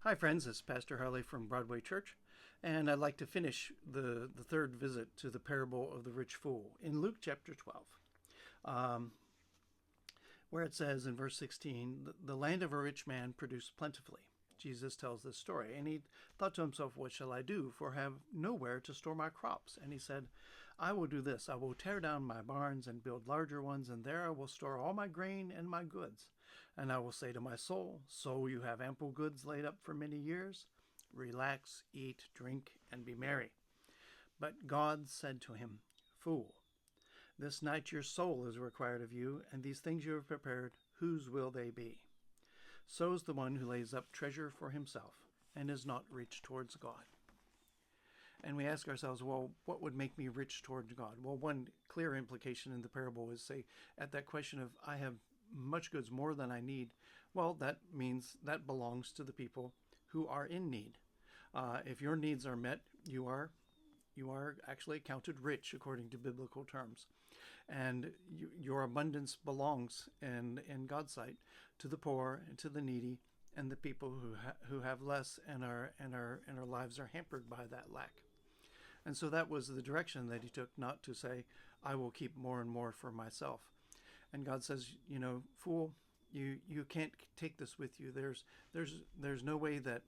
Hi, friends. It's Pastor Harley from Broadway Church, and I'd like to finish the third visit to the parable of the rich fool in Luke chapter 12, where it says in verse 16, the land of a rich man produced plentifully. Jesus tells this story, and he thought to himself, what shall I do? For I have nowhere to store my crops. And he said, I will do this. I will tear down my barns and build larger ones, and there I will store all my grain and my goods. And I will say to my soul, so you have ample goods laid up for many years. Relax, eat, drink, and be merry. But God said to him, Fool, this night your soul is required of you, and these things you have prepared, whose will they be? So is the one who lays up treasure for himself and is not rich towards God. And we ask ourselves, well, what would make me rich towards God? Well, one clear implication in the parable is, say, at that question of, I have much goods, more than I need. Well, that means that belongs to the people who are in need. If your needs are met, you are actually counted rich according to biblical terms. And your abundance belongs in God's sight to the poor and to the needy and the people who have less and our lives are hampered by that lack. And so that was the direction that he took, not to say, I will keep more and more for myself. And God says, fool, you can't take this with you. There's no way that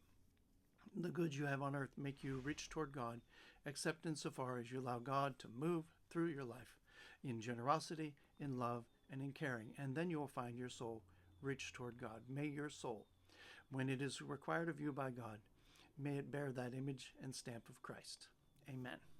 the goods you have on earth make you rich toward God, except insofar as you allow God to move through your life in generosity, in love, and in caring. And then you will find your soul rich toward God. May your soul, when it is required of you by God, may it bear that image and stamp of Christ. Amen.